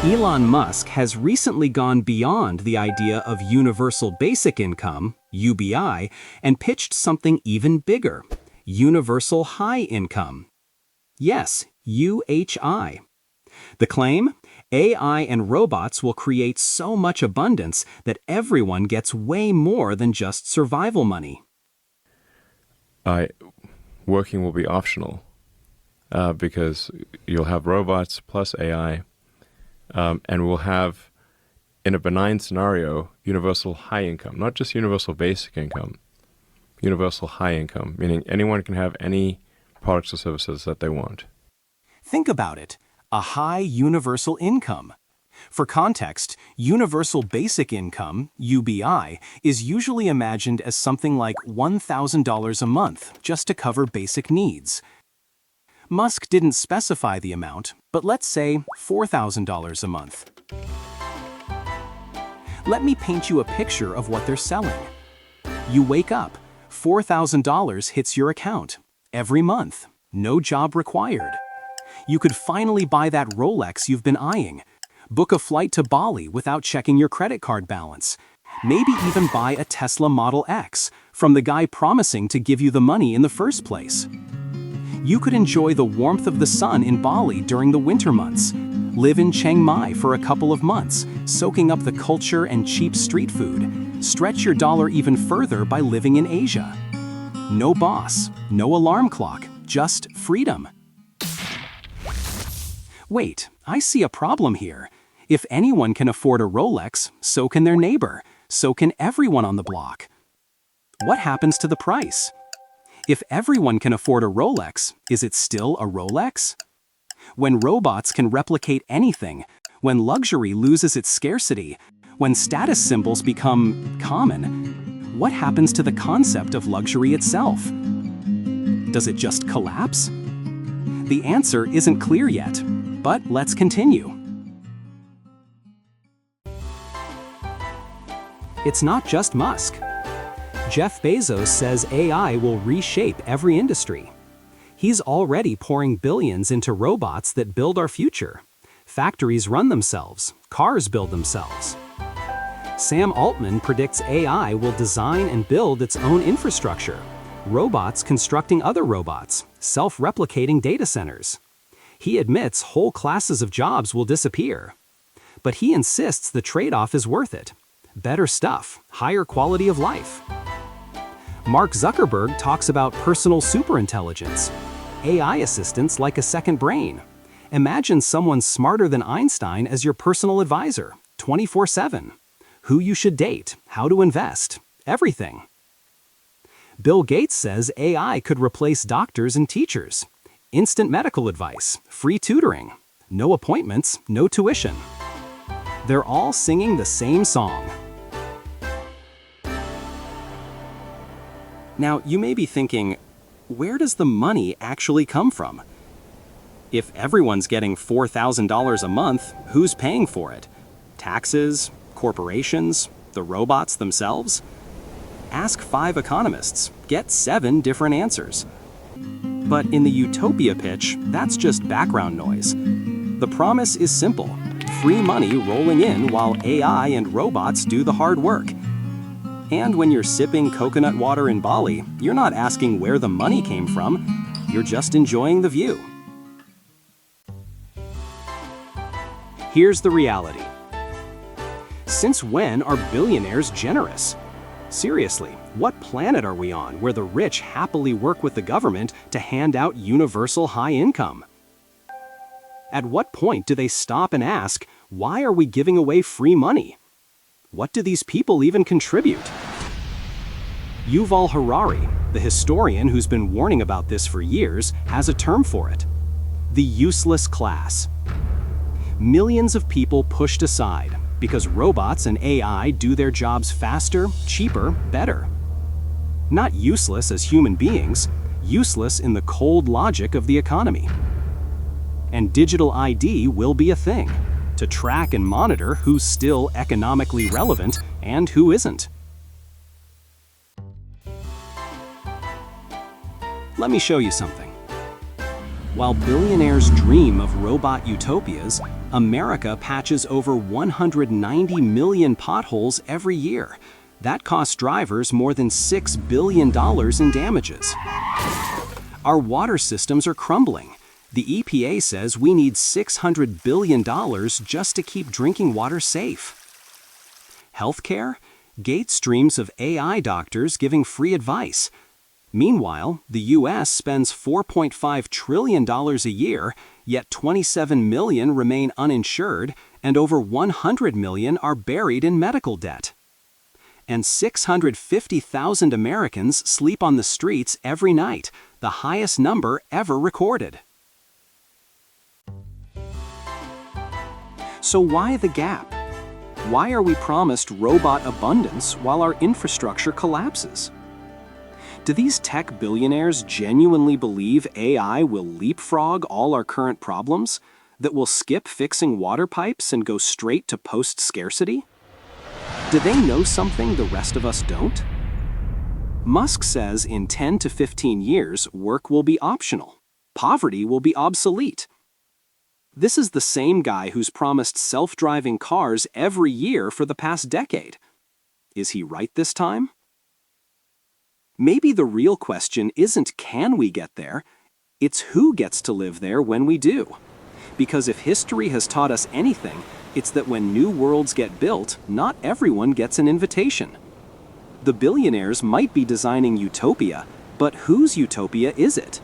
Elon Musk has recently gone beyond the idea of universal basic income, UBI, and pitched something even bigger, universal high income. Yes, UHI. The claim? AI and robots will create so much abundance that everyone gets way more than just survival money. Working will be optional because you'll have robots plus AI, and we'll have, in a benign scenario, universal high income, not just universal basic income, universal high income, meaning anyone can have any products or services that they want. Think about it, a high universal income. For context, universal basic income, UBI, is usually imagined as something like $1,000 a month just to cover basic needs. Musk didn't specify the amount, but let's say $4,000 a month. Let me paint you a picture of what they're selling. You wake up, $4,000 hits your account every month, no job required. You could finally buy that Rolex you've been eyeing, book a flight to Bali without checking your credit card balance, maybe even buy a Tesla Model X from the guy promising to give you the money in the first place. You could enjoy the warmth of the sun in Bali during the winter months, live in Chiang Mai for a couple of months, soaking up the culture and cheap street food, stretch your dollar even further by living in Asia. No boss, no alarm clock, just freedom. Wait, I see a problem here. If anyone can afford a Rolex, so can their neighbor, so can everyone on the block. What happens to the price? If everyone can afford a Rolex, is it still a Rolex? When robots can replicate anything, when luxury loses its scarcity, when status symbols become common, what happens to the concept of luxury itself? Does it just collapse? The answer isn't clear yet, but let's continue. It's not just Musk. Jeff Bezos says AI will reshape every industry. He's already pouring billions into robots that build our future. Factories run themselves, cars build themselves. Sam Altman predicts AI will design and build its own infrastructure, robots constructing other robots, self-replicating data centers. He admits whole classes of jobs will disappear. But he insists the trade-off is worth it. Better stuff, higher quality of life. Mark Zuckerberg talks about personal superintelligence, AI assistants like a second brain. Imagine someone smarter than Einstein as your personal advisor, 24/7. Who you should date, how to invest, everything. Bill Gates says AI could replace doctors and teachers. Instant medical advice, free tutoring, no appointments, no tuition. They're all singing the same song. Now, you may be thinking, where does the money actually come from? If everyone's getting $4,000 a month, who's paying for it? Taxes, corporations, the robots themselves? Ask 5 economists, get 7 different answers. But in the utopia pitch, that's just background noise. The promise is simple, free money rolling in while AI and robots do the hard work. And when you're sipping coconut water in Bali, you're not asking where the money came from, you're just enjoying the view. Here's the reality. Since when are billionaires generous? Seriously, what planet are we on where the rich happily work with the government to hand out universal high income? At what point do they stop and ask, why are we giving away free money? What do these people even contribute? Yuval Harari, the historian who's been warning about this for years, has a term for it: the useless class. Millions of people pushed aside because robots and AI do their jobs faster, cheaper, better. Not useless as human beings, useless in the cold logic of the economy. And digital ID will be a thing, to track and monitor who's still economically relevant and who isn't. Let me show you something. While billionaires dream of robot utopias, America patches over 190 million potholes every year. That costs drivers more than $6 billion in damages. Our water systems are crumbling. The EPA says we need $600 billion just to keep drinking water safe. Healthcare? Gates dreams of AI doctors giving free advice. Meanwhile, the U.S. spends $4.5 trillion a year, yet 27 million remain uninsured, and over 100 million are buried in medical debt. And 650,000 Americans sleep on the streets every night, the highest number ever recorded. So why the gap? Why are we promised robot abundance while our infrastructure collapses? Do these tech billionaires genuinely believe AI will leapfrog all our current problems? That we'll skip fixing water pipes and go straight to post-scarcity? Do they know something the rest of us don't? Musk says in 10 to 15 years, work will be optional. Poverty will be obsolete. This is the same guy who's promised self-driving cars every year for the past decade. Is he right this time? Maybe the real question isn't can we get there, it's who gets to live there when we do. Because if history has taught us anything, it's that when new worlds get built, not everyone gets an invitation. The billionaires might be designing utopia, but whose utopia is it?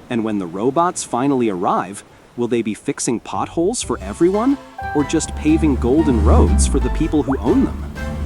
And when the robots finally arrive, will they be fixing potholes for everyone, or just paving golden roads for the people who own them?